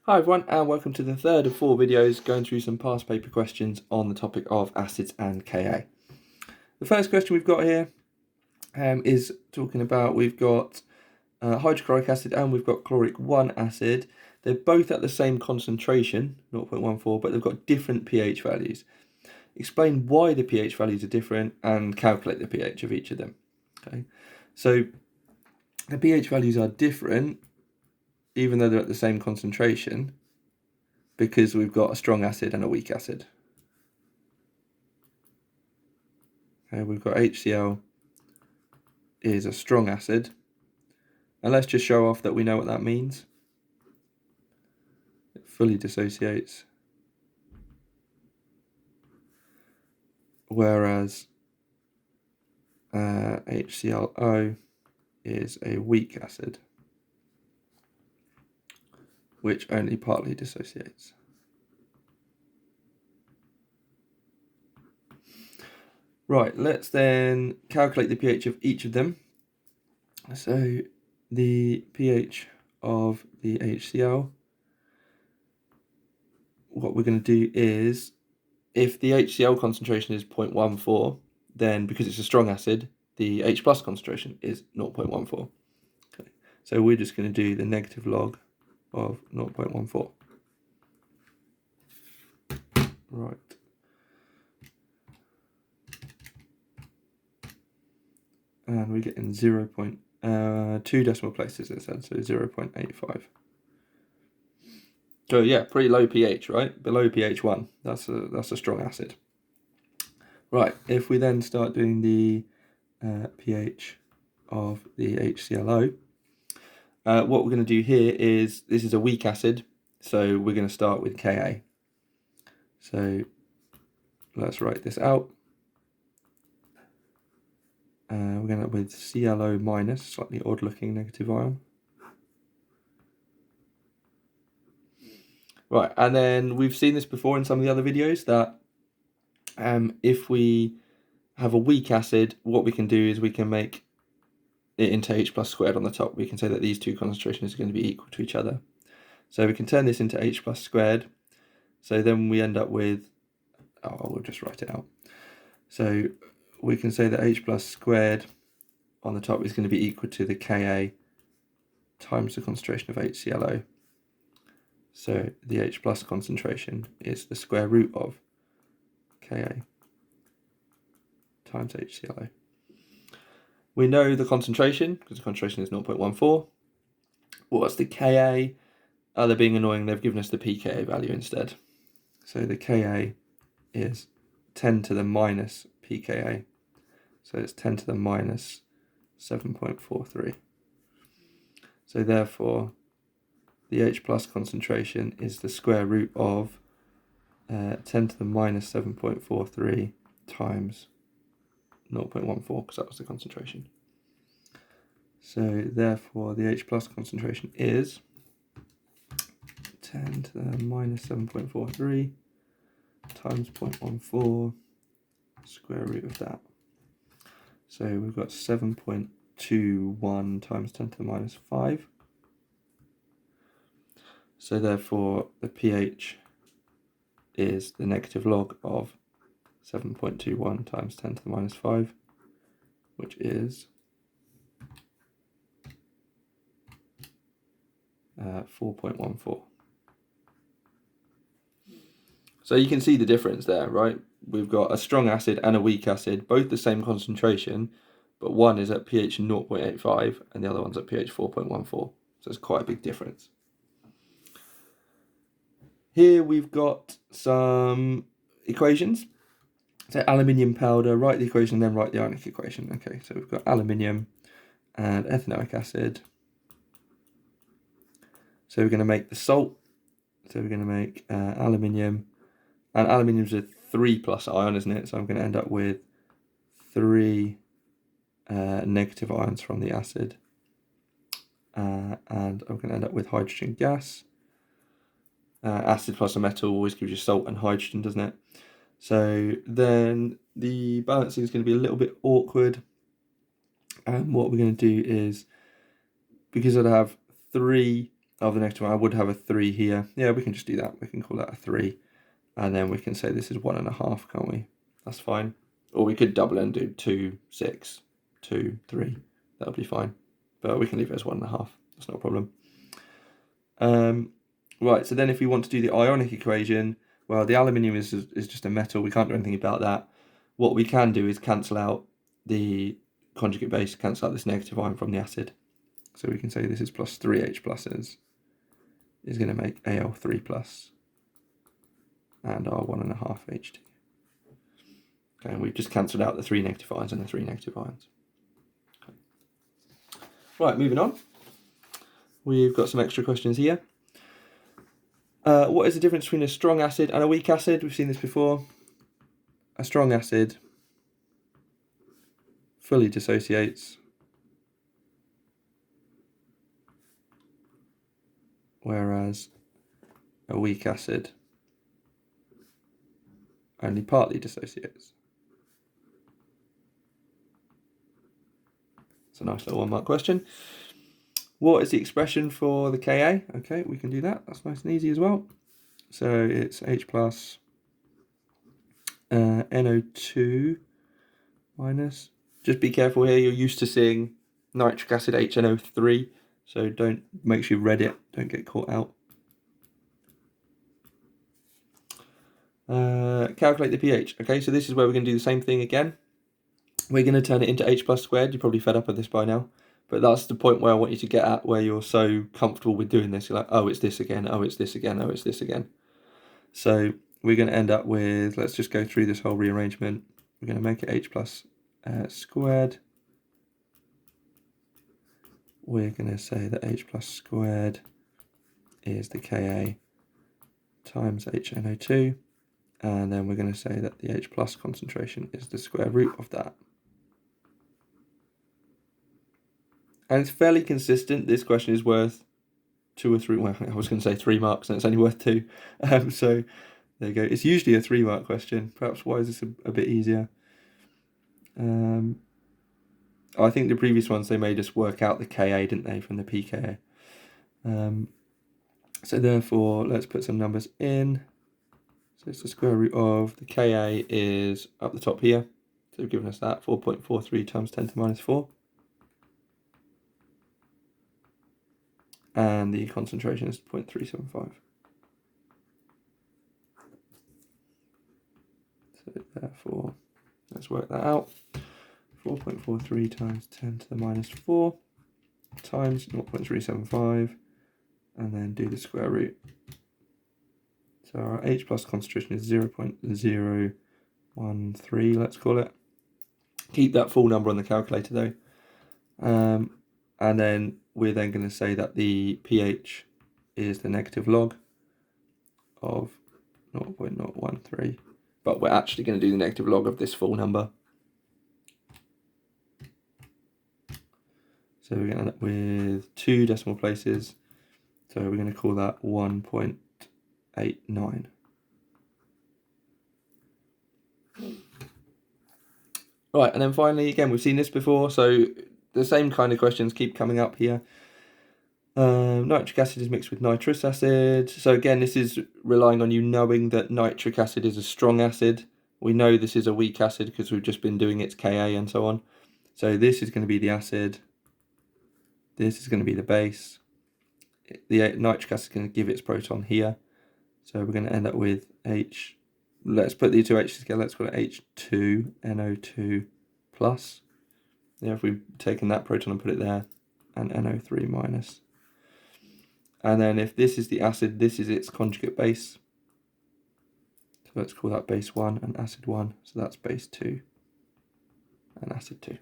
Hi everyone, and welcome to the third of 4 videos going through some past paper questions on the topic of acids and Ka. The first question we've got here is talking about, we've got hydrochloric acid and we've got chloric 1 acid. They're both at the same concentration, 0.14, but they've got different pH values. Explain why the pH values are different and calculate the pH of each of them. Okay, so the pH values are different even though they're at the same concentration, because we've got a strong acid and a weak acid. Okay, we've got HCl is a strong acid, and let's just show off that we know what that means. It fully dissociates, whereas HClO is a weak acid, which only partly dissociates. Right, let's then calculate the pH of each of them. So the pH of the HCl, what we're going to do is, if the HCl concentration is 0.14, then because it's a strong acid, the H plus concentration is 0.14. Okay, so we're just going to do the negative log of 0.14. Right. And we get in 2 decimal places, it said, so 0.85. So yeah, pretty low pH, right? Below pH 1. That's a strong acid. Right, if we then start doing the pH of the HClO, what we're going to do here is, this is a weak acid, so we're going to start with Ka. So let's write this out. We're going to end up with ClO minus, slightly odd looking negative ion. Right, and then we've seen this before in some of the other videos, that if we have a weak acid, what we can do is we can make it into H plus squared on the top. We can say that these two concentrations are going to be equal to each other. So we can turn this into H plus squared. So then we end up with, we'll just write it out. So we can say that H plus squared on the top is going to be equal to the Ka times the concentration of HClO. So the H plus concentration is the square root of Ka times HClO. We know the concentration, because the concentration is 0.14. What's the Ka? They're being annoying, they've given us the pKa value instead. So the Ka is 10 to the minus pKa. So it's 10 to the minus 7.43. So therefore, the H plus concentration is the square root of 10 to the minus 7.43 times 0.14, because that was the concentration. So therefore, the H plus concentration is 10 to the minus 7.43 times 0.14, square root of that. So we've got 7.21 times 10 to the minus 5. So therefore, the pH is the negative log of 7.21 times 10 to the minus 5, which is 4.14. So you can see the difference there, right? We've got a strong acid and a weak acid, both the same concentration, but one is at pH 0.85 and the other one's at pH 4.14. So it's quite a big difference. Here we've got some equations. So aluminium powder, write the equation, then write the ionic equation. Okay, so we've got aluminium and ethanoic acid. So we're going to make the salt. So we're going to make aluminium, and aluminium's a 3 plus ion, isn't it? So I'm going to end up with 3 negative ions from the acid. And I'm going to end up with hydrogen gas. Acid plus a metal always gives you salt and hydrogen, doesn't it? So then the balancing is going to be a little bit awkward. And what we're going to do is, because I'd have 3 of the negative ion. I would have a 3 here. Yeah, we can just do that. We can call that a 3. And then we can say this is 1.5, can't we? That's fine. Or we could double and do 2, 6, 2, 3. That would be fine. But we can leave it as 1.5. That's not a problem. Right, so then if we want to do the ionic equation, well, the aluminium is just a metal. We can't do anything about that. What we can do is cancel out the conjugate base, cancel out this negative ion from the acid. So we can say this is plus 3H pluses is going to make Al3 plus and our 1.5 H2. Okay, and we've just cancelled out the 3 negative ions and the 3 negative ions. Okay. Right, moving on. We've got some extra questions here. What is the difference between a strong acid and a weak acid? We've seen this before. A strong acid fully dissociates, whereas a weak acid only partly dissociates. It's a nice little 1 mark question. What is the expression for the Ka? Okay, we can do that. That's nice and easy as well. So it's H plus NO2 minus. Just be careful here. You're used to seeing nitric acid HNO3, so don't make sure you've read it. Don't get caught out. Calculate the pH. Okay, so this is where we're going to do the same thing again. We're going to turn it into H plus squared. You're probably fed up with this by now, but that's the point where I want you to get at, where you're so comfortable with doing this. You're like, oh, it's this again. Oh, it's this again. Oh, it's this again. So we're going to end up with, let's just go through this whole rearrangement. We're going to make it H plus squared. We're going to say that H plus squared is the Ka times HNO2. And then we're going to say that the H plus concentration is the square root of that. And it's fairly consistent. This question is worth 2 or 3. Well, I was going to say 3 marks, and it's only worth 2. So there you go. It's usually a 3 mark question. Perhaps why is this a bit easier? I think the previous ones, they made us work out the Ka, didn't they, from the pKa. So therefore, let's put some numbers in. So it's the square root of the Ka is up the top here. So they've given us that 4.43 times 10 to the minus 4. And the concentration is 0.375. So therefore, let's work that out. 4.43 times 10 to the minus 4 times 0.375, and then do the square root. So our H plus concentration is 0.013, let's call it. Keep that full number on the calculator though. And then we're then going to say that the pH is the negative log of 0.013, but we're actually going to do the negative log of this full number. So we're going to end up with 2 decimal places. So we're going to call that 1.89. Right, and then finally, again, we've seen this before, so the same kind of questions keep coming up here. Nitric acid is mixed with nitrous acid. So again, this is relying on you knowing that nitric acid is a strong acid. We know this is a weak acid because we've just been doing its Ka and so on. So this is going to be the acid. This is going to be the base. The nitric acid is going to give its proton here. So we're going to end up with H. Let's put the two H's together. Let's call it H2NO2 plus. Yeah, if we've taken that proton and put it there, and NO3 minus. And then if this is the acid, this is its conjugate base. So let's call that base 1 and acid 1. So that's base 2 and acid 2.